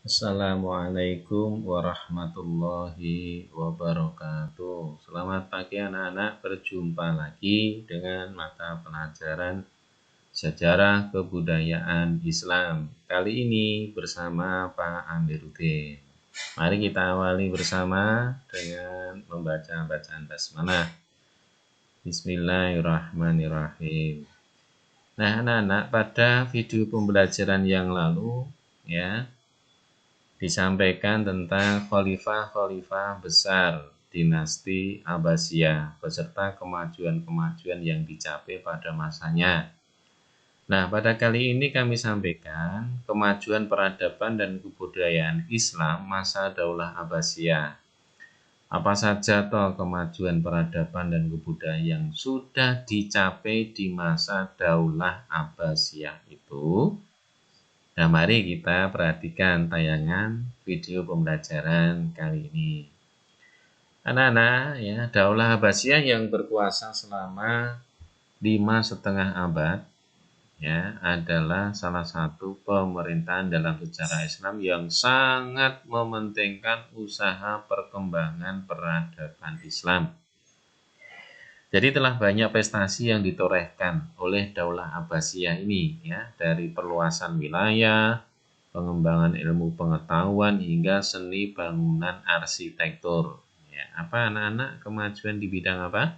Assalamualaikum warahmatullahi wabarakatuh. Selamat pagi anak-anak, berjumpa lagi dengan mata pelajaran Sejarah Kebudayaan Islam. Kali ini bersama Pak Amiruddin. Mari kita awali bersama dengan membaca bacaan basmalah. Bismillahirrahmanirrahim. Nah anak-anak, pada video pembelajaran yang lalu ya disampaikan tentang khalifah-khalifah besar dinasti Abbasiyah beserta kemajuan-kemajuan yang dicapai pada masanya. Nah, pada kali ini kami sampaikan kemajuan peradaban dan kebudayaan Islam masa Daulah Abbasiyah. Apa saja toh kemajuan peradaban dan kebudayaan yang sudah dicapai di masa Daulah Abbasiyah itu? Nah, mari kita perhatikan tayangan video pembelajaran kali ini. Anak-anak, ya, Daulah Abbasiyah yang berkuasa selama 5,5 abad ya adalah salah satu pemerintahan dalam sejarah Islam yang sangat mementingkan usaha perkembangan peradaban Islam. Jadi telah banyak prestasi yang ditorehkan oleh Daulah Abbasiyah ini ya, dari perluasan wilayah, pengembangan ilmu pengetahuan hingga seni bangunan arsitektur. Ya, apa anak-anak kemajuan di bidang apa?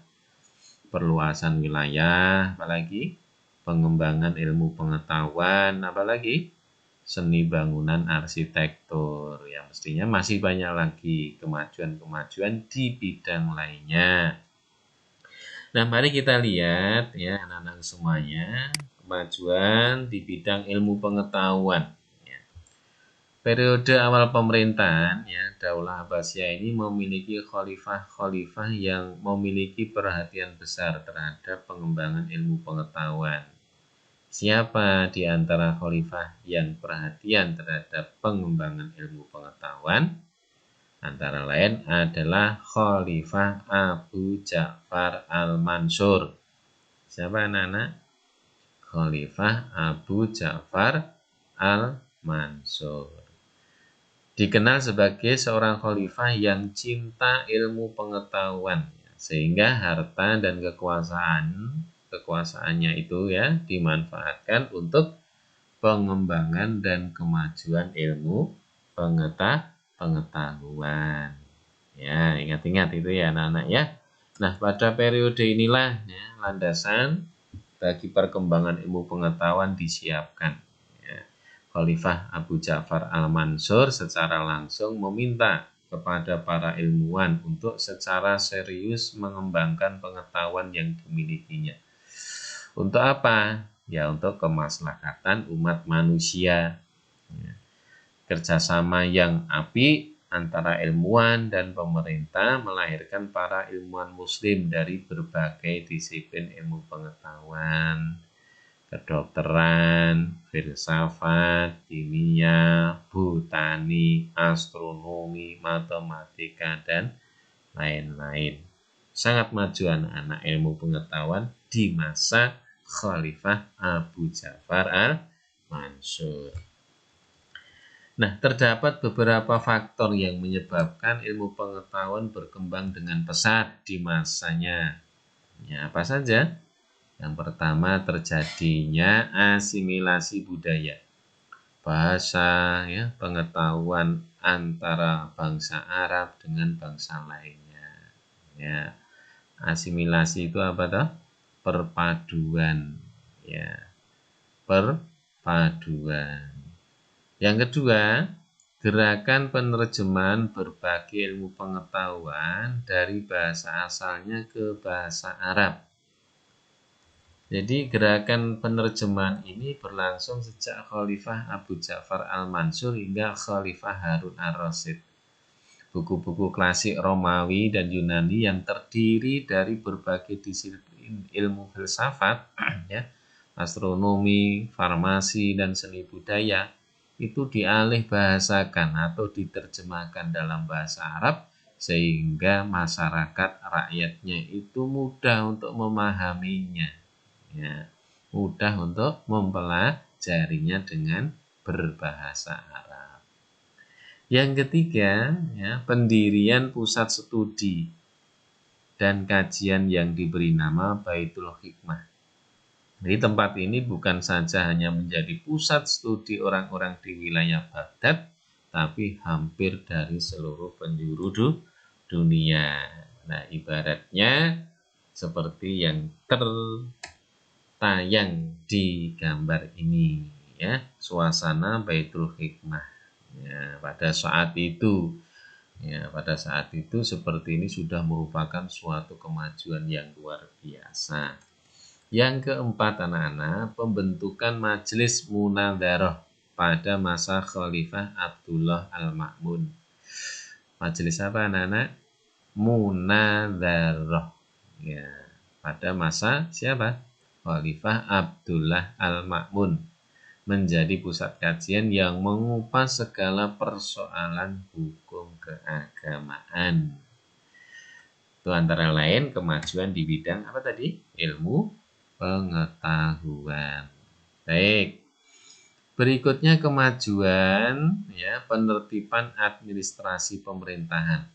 Perluasan wilayah, apalagi pengembangan ilmu pengetahuan, apalagi seni bangunan arsitektur. Ya, mestinya masih banyak lagi kemajuan-kemajuan di bidang lainnya. Nah, mari kita lihat ya anak-anak semuanya, kemajuan di bidang ilmu pengetahuan. Ya. Periode awal pemerintahan ya Daulah Abbasiyah ini memiliki khalifah-khalifah yang memiliki perhatian besar terhadap pengembangan ilmu pengetahuan. Siapa di antara khalifah yang perhatian terhadap pengembangan ilmu pengetahuan? Antara lain adalah Khalifah Abu Ja'far Al-Mansur. Siapa anak-anak? Khalifah Abu Ja'far Al-Mansur. Dikenal sebagai seorang khalifah yang cinta ilmu pengetahuan, sehingga harta dan kekuasaannya itu ya dimanfaatkan untuk pengembangan dan kemajuan ilmu pengetahuan. Ya, ingat-ingat itu ya anak-anak ya. Nah, pada periode inilah ya, landasan bagi perkembangan ilmu pengetahuan disiapkan. Ya. Khalifah Abu Ja'far Al-Mansur secara langsung meminta kepada para ilmuwan untuk secara serius mengembangkan pengetahuan yang dimilikinya. Untuk apa? Ya, untuk kemaslahatan umat manusia. Ya. Kerjasama yang apik antara ilmuwan dan pemerintah melahirkan para ilmuwan muslim dari berbagai disiplin ilmu pengetahuan, kedokteran, filsafat, kimia, botani, astronomi, matematika, dan lain-lain. Sangat maju anak-anak ilmu pengetahuan di masa Khalifah Abu Ja'far Al-Mansur. Nah, terdapat beberapa faktor yang menyebabkan ilmu pengetahuan berkembang dengan pesat di masanya. Ya, apa saja? Yang pertama, terjadinya asimilasi budaya, bahasa, ya, pengetahuan antara bangsa Arab dengan bangsa lainnya. Ya, asimilasi itu apa toh? Perpaduan, ya, perpaduan. Yang kedua, gerakan penerjemahan berbagai ilmu pengetahuan dari bahasa asalnya ke bahasa Arab. Jadi gerakan penerjemahan ini berlangsung sejak Khalifah Abu Ja'far Al-Mansur hingga Khalifah Harun Ar-Rasyid. Buku-buku klasik Romawi dan Yunani yang terdiri dari berbagai disiplin ilmu filsafat, ya, astronomi, farmasi, dan seni budaya itu dialih bahasakan atau diterjemahkan dalam bahasa Arab sehingga masyarakat rakyatnya itu mudah untuk memahaminya, ya, mudah untuk mempelajarinya dengan berbahasa Arab. Yang ketiga, ya, pendirian pusat studi dan kajian yang diberi nama Baitul Hikmah. Jadi tempat ini bukan saja hanya menjadi pusat studi orang-orang di wilayah Baghdad, tapi hampir dari seluruh penjuru dunia. Nah, ibaratnya seperti yang tertayang di gambar ini, ya, suasana Baitul Hikmah. Ya, pada saat itu seperti ini sudah merupakan suatu kemajuan yang luar biasa. Yang keempat anak-anak, pembentukan Majelis Munadharah pada masa Khalifah Abdullah Al-Ma'mun. Majelis apa anak-anak? Munadharah. Ya, pada masa siapa? Khalifah Abdullah Al-Ma'mun, menjadi pusat kajian yang mengupas segala persoalan hukum keagamaan. Itu antara lain kemajuan di bidang apa tadi? Ilmu pengetahuan. Baik. Berikutnya kemajuan, ya, penertiban administrasi pemerintahan.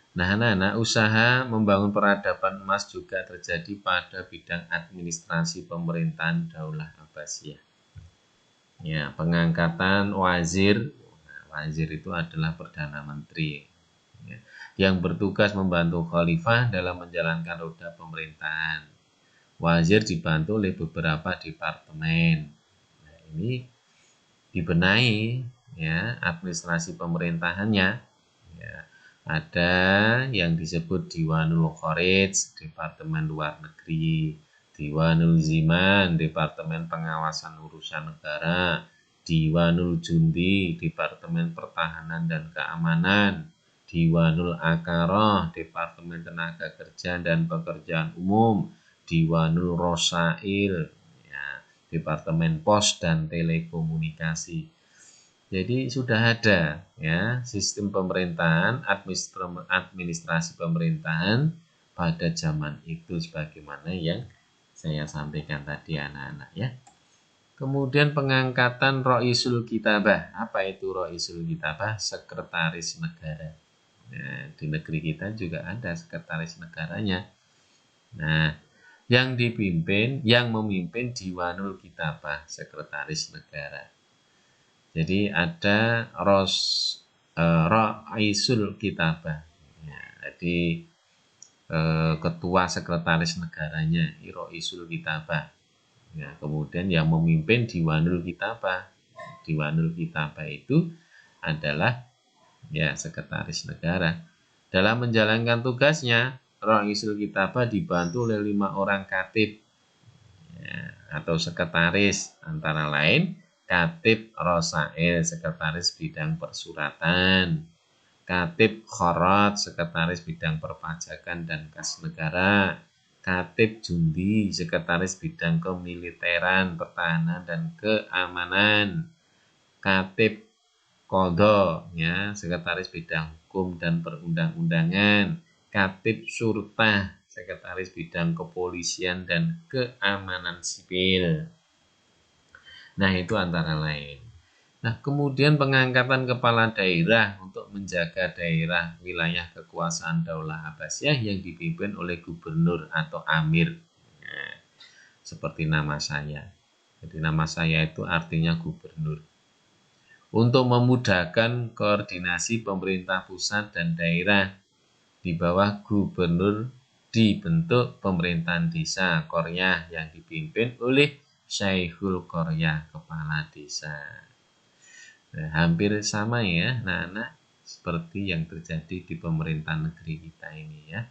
Nah, anak-anak, usaha membangun peradaban emas juga terjadi pada bidang administrasi pemerintahan Daulah Abbasiyah. Ya, pengangkatan wazir. Nah, wazir itu adalah perdana menteri, ya, yang bertugas membantu khalifah dalam menjalankan roda pemerintahan. Wazir dibantu oleh beberapa departemen. Nah, ini dibenahi, ya, administrasi pemerintahannya. Ya, ada yang disebut Diwanul Kharij, Departemen Luar Negeri, Diwanul Ziman, Departemen Pengawasan Urusan Negara, Diwanul Jundi, Departemen Pertahanan dan Keamanan, Diwanul Akaroh, Departemen Tenaga Kerja dan Pekerjaan Umum, Diwanul Rosail, ya, Departemen Pos dan Telekomunikasi. Jadi sudah ada, ya, sistem pemerintahan, administrasi pemerintahan pada zaman itu sebagaimana yang saya sampaikan tadi anak-anak, ya. Kemudian pengangkatan Roisul Kitabah. Apa itu Roisul Kitabah? Sekretaris negara. Nah, di negeri kita juga ada sekretaris negaranya. Nah, yang memimpin Diwanul Kitabah, sekretaris negara. Jadi ada Roisul Kitabah. Ya, jadi ketua sekretaris negaranya Roisul Kitabah. Ya, kemudian yang memimpin Diwanul Kitabah. Diwanul Kitabah itu adalah, ya, sekretaris negara. Dalam menjalankan tugasnya, Roisul Kitabah dibantu oleh 5 orang katib, ya, atau sekretaris, antara lain Katib Rosail, sekretaris bidang persuratan, Katib Khorot, sekretaris bidang perpajakan dan kas negara, Katib Jundi, sekretaris bidang kemiliteran, pertahanan dan keamanan, Katib Qadha, ya, sekretaris bidang hukum dan perundang-undangan, Katib Surtah, sekretaris bidang kepolisian dan keamanan sipil. Nah, itu antara lain. Nah, kemudian pengangkatan kepala daerah untuk menjaga daerah wilayah kekuasaan Daulah Abbasiyah yang dipimpin oleh gubernur atau amir. Nah, seperti nama saya. Jadi nama saya itu artinya gubernur. Untuk memudahkan koordinasi pemerintah pusat dan daerah di bawah gubernur dibentuk pemerintahan desa Koryah yang dipimpin oleh Syekhul Koryah, kepala desa. Nah, hampir sama ya, anak-anak, seperti yang terjadi di pemerintahan negeri kita ini, ya.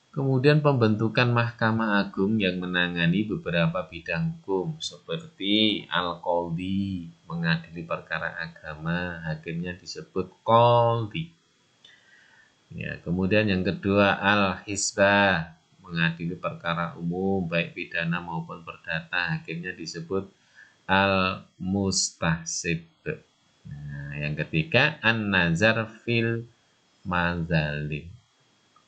Kemudian pembentukan Mahkamah Agung yang menangani beberapa bidang hukum seperti Al-Qadhi, mengadili perkara agama, hakimnya disebut Qadhi. Ya, kemudian yang kedua Al-Hisbah, mengadili perkara umum baik pidana maupun perdata, hakimnya disebut Al-Mustahsib. Nah, yang ketiga An-Nazar fil Mazalim,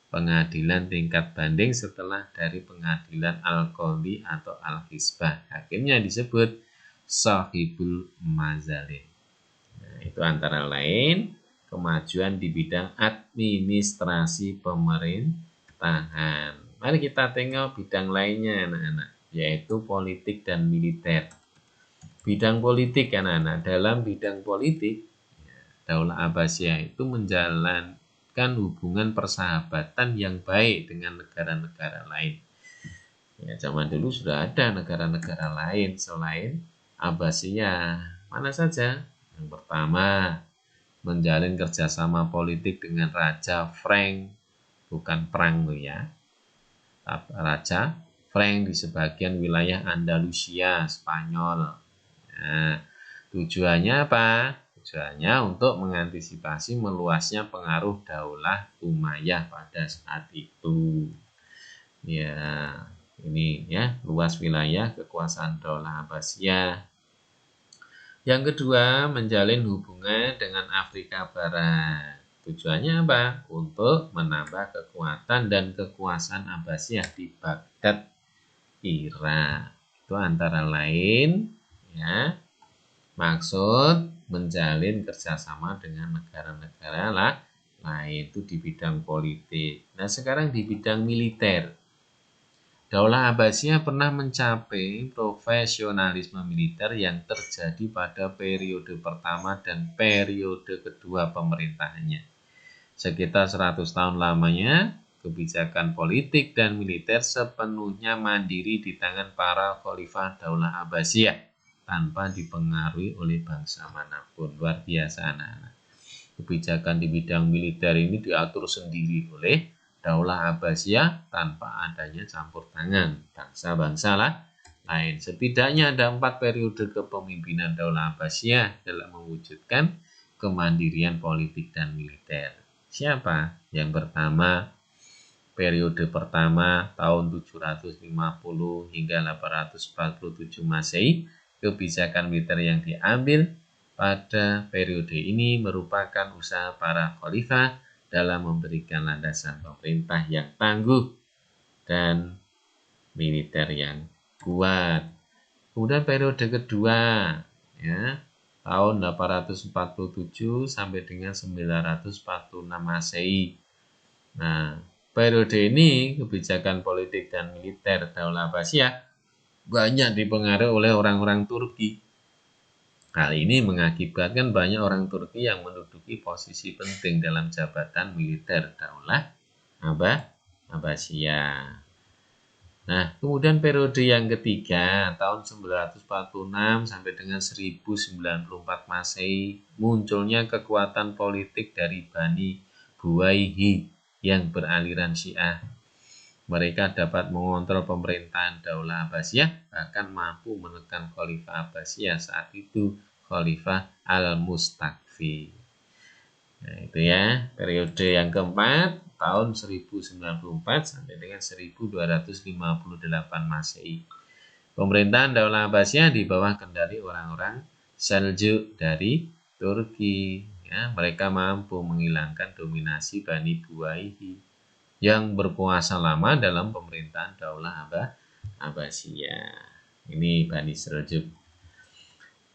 pengadilan tingkat banding setelah dari pengadilan Al-Qadhi atau Al-Hisbah, hakimnya disebut Sahibul Mazalim. Nah, itu antara lain kemajuan di bidang administrasi pemerintahan. Mari kita tengok bidang lainnya anak-anak, yaitu politik dan militer. Bidang politik anak-anak, dalam bidang politik, Daulah Abbasiyah itu menjalankan hubungan persahabatan yang baik dengan negara-negara lain. Ya, zaman dulu sudah ada negara-negara lain selain Abbasiyah. Mana saja? Yang pertama, menjalin kerjasama politik dengan Raja Frank, bukan perang loh ya. Raja Frank di sebagian wilayah Andalusia, Spanyol. Nah, tujuannya apa? Tujuannya untuk mengantisipasi meluasnya pengaruh Daulah Umayyah pada saat itu. Ya, ini ya, luas wilayah kekuasaan Daulah Abbasiyah. Yang kedua, menjalin hubungan dengan Afrika Barat. Tujuannya apa? Untuk menambah kekuatan dan kekuasaan Abbasiyah di Baghdad, Irak. Itu antara lain ya. Maksud menjalin kerjasama dengan negara-negara lain itu di bidang politik. Nah, sekarang di bidang militer. Daulah Abbasiyah pernah mencapai profesionalisme militer yang terjadi pada periode pertama dan periode kedua pemerintahannya. Sekitar 100 tahun lamanya, kebijakan politik dan militer sepenuhnya mandiri di tangan para khalifah Daulah Abbasiyah tanpa dipengaruhi oleh bangsa manapun. Luar biasa anak-anak. Kebijakan di bidang militer ini diatur sendiri oleh Daulah Abbasiyah tanpa adanya campur tangan bangsa-bangsa lain. Setidaknya ada 4 periode kepemimpinan Daulah Abbasiyah dalam mewujudkan kemandirian politik dan militer. Siapa? Yang pertama, periode pertama tahun 750 hingga 847 Masehi. Kebijakan militer yang diambil pada periode ini merupakan usaha para khalifah dalam memberikan landasan pemerintah yang tangguh dan militer yang kuat. Kemudian periode kedua ya, tahun 847 sampai dengan 946 Masehi. Nah, periode ini kebijakan politik dan militer Daulah Abbasiyah banyak dipengaruhi oleh orang-orang Turki. Hal ini mengakibatkan banyak orang Turki yang menduduki posisi penting dalam jabatan militer Daulah Abbasiyah. Nah, kemudian periode yang ketiga, tahun 946 sampai dengan 1094 Masehi, munculnya kekuatan politik dari Bani Buwayhi yang beraliran Syiah. Mereka dapat mengontrol pemerintahan Daulah Abbasiyah, bahkan mampu menekan Khalifah Abbasiyah saat itu, Khalifah Al-Mustakfi. Nah, itu ya, periode yang keempat, tahun 1094 sampai dengan 1258 Masehi. Pemerintahan Daulah Abbasiyah di bawah kendali orang-orang Seljuk dari Turki. Ya, mereka mampu menghilangkan dominasi Bani Buwayhi yang berkuasa lama dalam pemerintahan Daulah Abbasiyah. Ini Bani Seljuk.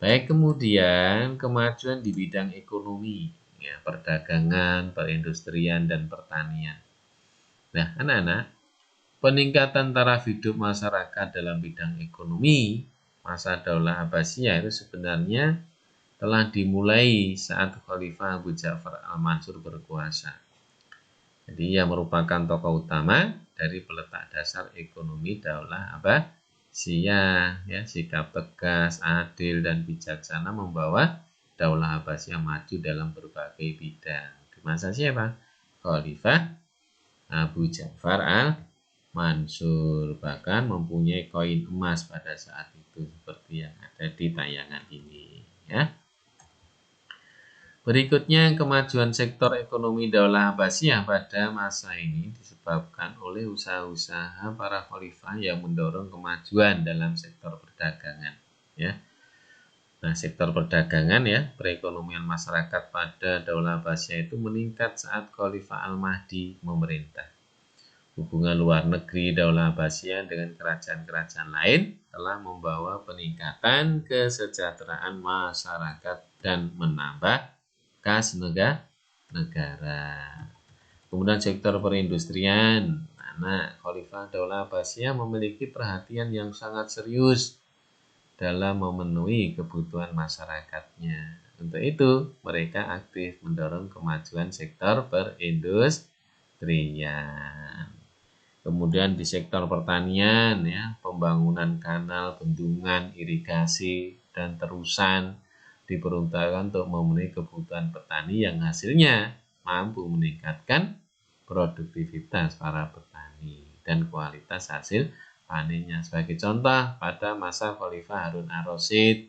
Baik, kemudian kemajuan di bidang ekonomi, ya, perdagangan, perindustrian, dan pertanian. Nah, anak-anak, peningkatan taraf hidup masyarakat dalam bidang ekonomi masa Daulah Abbasiyah itu sebenarnya telah dimulai saat Khalifah Abu Ja'far Al-Mansur berkuasa. Jadi ia merupakan tokoh utama dari peletak dasar ekonomi Daulah Abbasiyah. Ya, sikap tegas, adil, dan bijaksana membawa Daulah Abbasiyah maju dalam berbagai bidang. Di masa siapa? Khalifah Abu Ja'far Al-Mansur, bahkan mempunyai koin emas pada saat itu seperti yang ada di tayangan ini. Ya. Berikutnya, kemajuan sektor ekonomi Daulah Abbasiyah pada masa ini disebabkan oleh usaha-usaha para khalifah yang mendorong kemajuan dalam sektor perdagangan. Ya. Nah, sektor perdagangan ya, perekonomian masyarakat pada Daulah Abbasiyah itu meningkat saat Khalifah Al-Mahdi memerintah. hubungan luar negeri Daulah Abbasiyah dengan kerajaan-kerajaan lain telah membawa peningkatan kesejahteraan masyarakat dan menambah kas negara. Kemudian sektor perindustrian. Khalifah Daulah Abbasiyah memiliki perhatian yang sangat serius dalam memenuhi kebutuhan masyarakatnya. Untuk itu, mereka aktif mendorong kemajuan sektor perindustrian. Kemudian di sektor pertanian, pembangunan kanal, bendungan, irigasi, dan terusan diperuntukkan untuk memenuhi kebutuhan petani yang hasilnya mampu meningkatkan produktivitas para petani dan kualitas hasil panennya. Sebagai contoh, pada masa Khalifah Harun ar-Rasyid,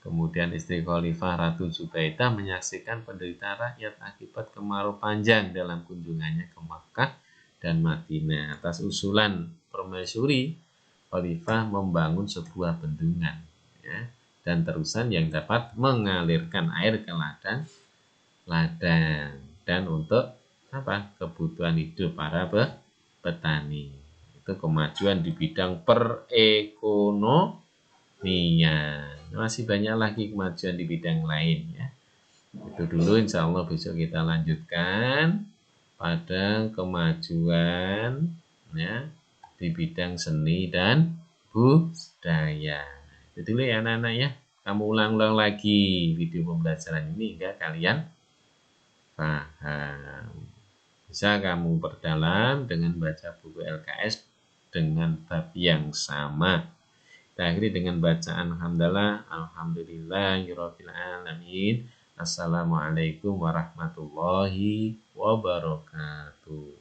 kemudian istri Khalifah Ratu Zubaidah menyaksikan penderitaan rakyat akibat kemarau panjang dalam kunjungannya ke Makkah dan Madinah. Atas usulan permaisuri, Khalifah membangun sebuah bendungan dan terusan yang dapat mengalirkan air ke ladang dan untuk kebutuhan hidup para petani. Itu kemajuan di bidang perekonomian. Masih banyak lagi kemajuan di bidang lain ya. Itu dulu, insya Allah besok kita lanjutkan pada kemajuan di bidang seni dan budaya. Itu dulu ya anak-anak ya. Kamu ulang-ulang lagi video pembelajaran ini hingga kalian paham. Bisa kamu perdalam dengan baca buku LKS dengan bab yang sama. Kita akhiri dengan bacaan alhamdulillahirabbil alamin. Assalamualaikum warahmatullahi wabarakatuh.